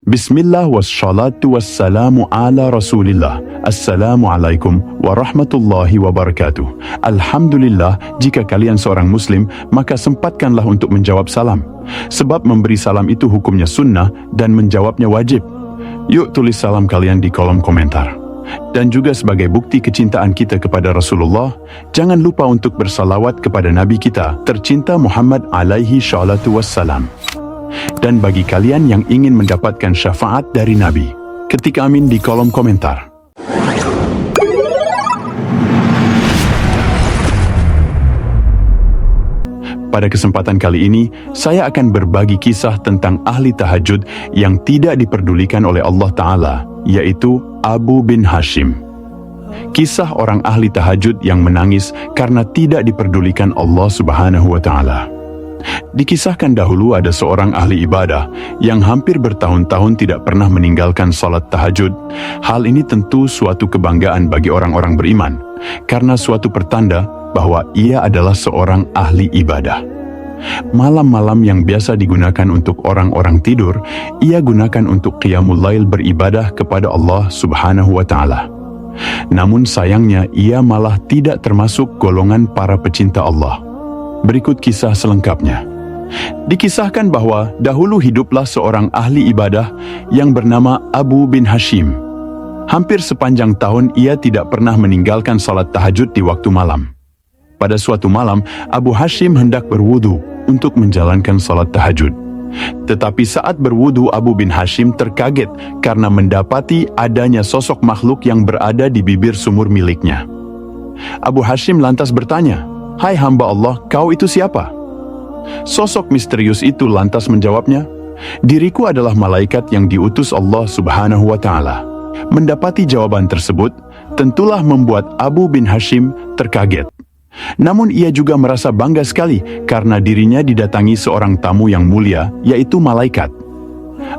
Bismillah wassalatu wassalamu ala rasulillah. Assalamualaikum warahmatullahi wabarakatuh. Alhamdulillah, jika kalian seorang muslim, maka sempatkanlah untuk menjawab salam. Sebab memberi salam itu hukumnya sunnah dan menjawabnya wajib. Yuk tulis salam kalian di kolom komentar. Dan juga sebagai bukti kecintaan kita kepada Rasulullah, jangan lupa untuk bersalawat kepada Nabi kita, tercinta Muhammad alaihi salatu wassalam. Dan bagi kalian yang ingin mendapatkan syafaat dari Nabi, ketik amin di kolom komentar. Pada kesempatan kali ini, saya akan berbagi kisah tentang ahli tahajud yang tidak diperdulikan oleh Allah Ta'ala, yaitu Abu bin Hashim. Kisah orang ahli tahajud yang menangis karena tidak diperdulikan Allah Subhanahu wa Ta'ala. Dikisahkan dahulu ada seorang ahli ibadah yang hampir bertahun-tahun tidak pernah meninggalkan salat tahajud. Hal ini tentu suatu kebanggaan bagi orang-orang beriman, karena suatu pertanda bahwa ia adalah seorang ahli ibadah. Malam-malam yang biasa digunakan untuk orang-orang tidur, ia gunakan untuk qiyamul lail beribadah kepada Allah Subhanahu wa Ta'ala. Namun sayangnya ia malah tidak termasuk golongan para pecinta Allah. Berikut kisah selengkapnya. Dikisahkan bahwa dahulu hiduplah seorang ahli ibadah yang bernama Abu bin Hashim. Hampir sepanjang tahun ia tidak pernah meninggalkan salat tahajud di waktu malam. Pada suatu malam, Abu Hashim hendak berwudu untuk menjalankan salat tahajud. Tetapi saat berwudu, Abu bin Hashim terkaget karena mendapati adanya sosok makhluk yang berada di bibir sumur miliknya. Abu Hashim lantas bertanya, "Hai hamba Allah, kau itu siapa?" Sosok misterius itu lantas menjawabnya, "Diriku adalah malaikat yang diutus Allah Subhanahu wa Ta'ala." Mendapati jawaban tersebut, tentulah membuat Abu bin Hashim terkaget. Namun ia juga merasa bangga sekali karena dirinya didatangi seorang tamu yang mulia, yaitu malaikat.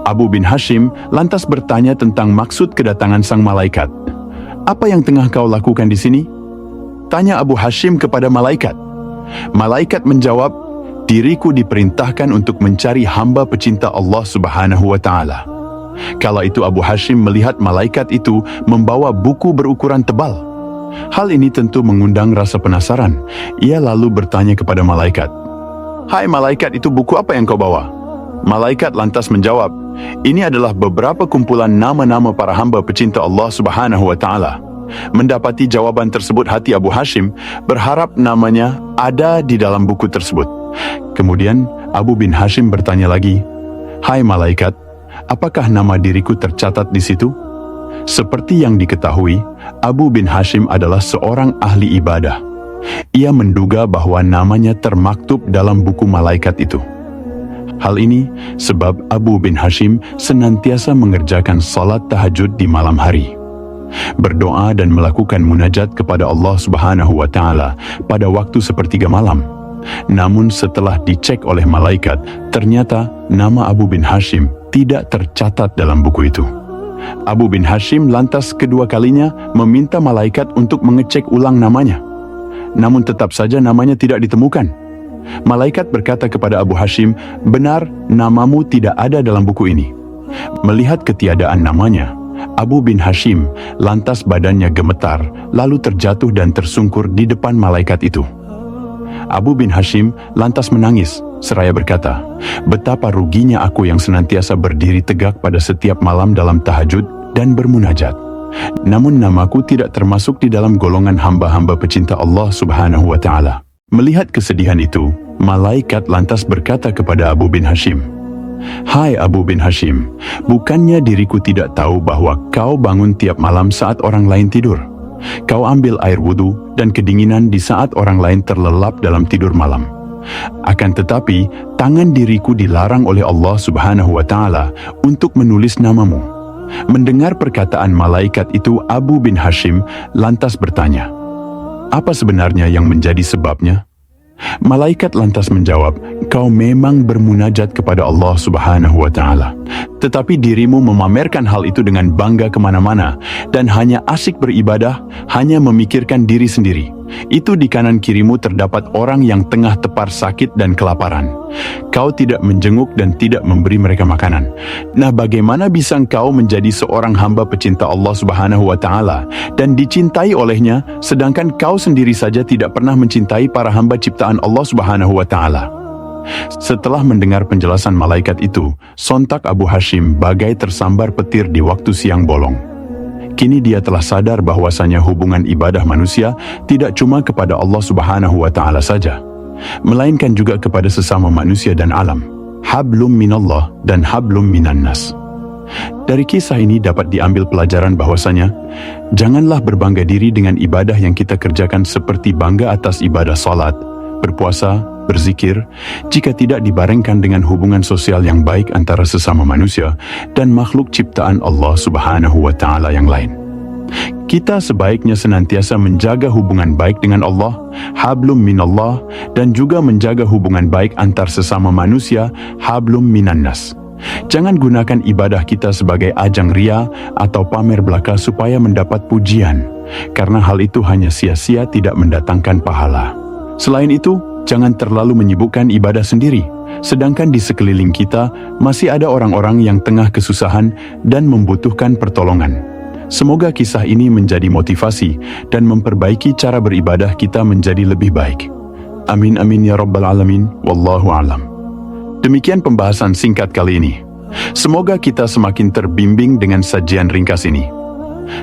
Abu bin Hashim lantas bertanya tentang maksud kedatangan sang malaikat. "Apa yang tengah kau lakukan di sini?" tanya Abu Hashim kepada malaikat. Malaikat menjawab, "Diriku diperintahkan untuk mencari hamba pecinta Allah Subhanahu wa Ta'ala." Kala itu Abu Hashim melihat malaikat itu membawa buku berukuran tebal. Hal ini tentu mengundang rasa penasaran. Ia lalu bertanya kepada malaikat, "Hai malaikat, itu buku apa yang kau bawa?" Malaikat lantas menjawab, "Ini adalah beberapa kumpulan nama-nama para hamba pecinta Allah Subhanahu wa Ta'ala." Mendapati jawaban tersebut, hati Abu Hashim berharap namanya ada di dalam buku tersebut. Kemudian Abu bin Hashim bertanya lagi, "Hai malaikat, apakah nama diriku tercatat di situ?" Seperti yang diketahui, Abu bin Hashim adalah seorang ahli ibadah. Ia menduga bahwa namanya termaktub dalam buku malaikat itu. Hal ini sebab Abu bin Hashim senantiasa mengerjakan salat tahajud di malam hari, berdoa dan melakukan munajat kepada Allah Subhanahu wa Ta'ala pada waktu sepertiga malam. Namun setelah dicek oleh malaikat, ternyata nama Abu bin Hashim tidak tercatat dalam buku itu. Abu bin Hashim lantas kedua kalinya meminta malaikat untuk mengecek ulang namanya. Namun tetap saja namanya tidak ditemukan. Malaikat berkata kepada Abu Hashim, "Benar, namamu tidak ada dalam buku ini." Melihat ketiadaan namanya, Abu bin Hashim lantas badannya gemetar, lalu terjatuh dan tersungkur di depan malaikat itu. Abu bin Hashim lantas menangis, seraya berkata, "Betapa ruginya aku yang senantiasa berdiri tegak pada setiap malam dalam tahajud dan bermunajat. Namun namaku tidak termasuk di dalam golongan hamba-hamba pecinta Allah Subhanahu wa Ta'ala." Melihat kesedihan itu, malaikat lantas berkata kepada Abu bin Hashim, "Hai Abu bin Hashim, bukannya diriku tidak tahu bahwa kau bangun tiap malam saat orang lain tidur? Kau ambil air wudhu dan kedinginan di saat orang lain terlelap dalam tidur malam. Akan tetapi, tangan diriku dilarang oleh Allah Subhanahu wa Ta'ala untuk menulis namamu." Mendengar perkataan malaikat itu, Abu bin Hashim lantas bertanya, "Apa sebenarnya yang menjadi sebabnya?" Malaikat lantas menjawab, "Kau memang bermunajat kepada Allah Subhanahu wa Ta'ala. Tetapi dirimu memamerkan hal itu dengan bangga kemana-mana dan hanya asyik beribadah, hanya memikirkan diri sendiri. Itu di kanan kirimu terdapat orang yang tengah tepar sakit dan kelaparan. Kau tidak menjenguk dan tidak memberi mereka makanan. Nah, bagaimana bisa engkau menjadi seorang hamba pecinta Allah Subhanahu wa Ta'ala dan dicintai olehnya, sedangkan kau sendiri saja tidak pernah mencintai para hamba ciptaan Allah Subhanahu wa Ta'ala? Setelah mendengar penjelasan malaikat itu, sontak Abu Hashim bagai tersambar petir di waktu siang bolong. Kini dia telah sadar bahwasanya hubungan ibadah manusia tidak cuma kepada Allah Subhanahu wa Ta'ala saja, melainkan juga kepada sesama manusia dan alam. Hablum minallah dan hablum minannas. Dari kisah ini dapat diambil pelajaran bahwasanya janganlah berbangga diri dengan ibadah yang kita kerjakan seperti bangga atas ibadah salat, berpuasa, berzikir, jika tidak dibarengkan dengan hubungan sosial yang baik antara sesama manusia dan makhluk ciptaan Allah Subhanahu wa Ta'ala yang lain. Kita sebaiknya senantiasa menjaga hubungan baik dengan Allah, hablum minallah, dan juga menjaga hubungan baik antar sesama manusia, hablum minannas. Jangan gunakan ibadah kita sebagai ajang ria atau pamer belaka supaya mendapat pujian, karena hal itu hanya sia-sia, tidak mendatangkan pahala. Selain itu, jangan terlalu menyibukkan ibadah sendiri, sedangkan di sekeliling kita masih ada orang-orang yang tengah kesusahan dan membutuhkan pertolongan. Semoga kisah ini menjadi motivasi dan memperbaiki cara beribadah kita menjadi lebih baik. Amin amin ya rabbal alamin, wallahu alam. Demikian pembahasan singkat kali ini. Semoga kita semakin terbimbing dengan sajian ringkas ini.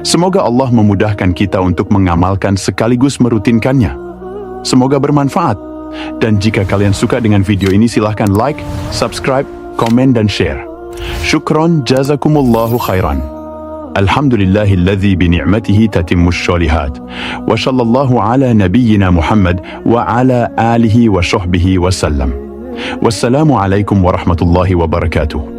Semoga Allah memudahkan kita untuk mengamalkan sekaligus merutinkannya. Semoga bermanfaat. Dan jika kalian suka dengan video ini, silahkan like, subscribe, komen, dan share. Syukron jazakumullahu khairan. Alhamdulillahilladzi bini'matihi tatimmus sholihat. Wa sallallahu ala nabiyyina Muhammad wa ala alihi wa sahbihi wa sallam. Wassalamu alaikum warahmatullahi wabarakatuh.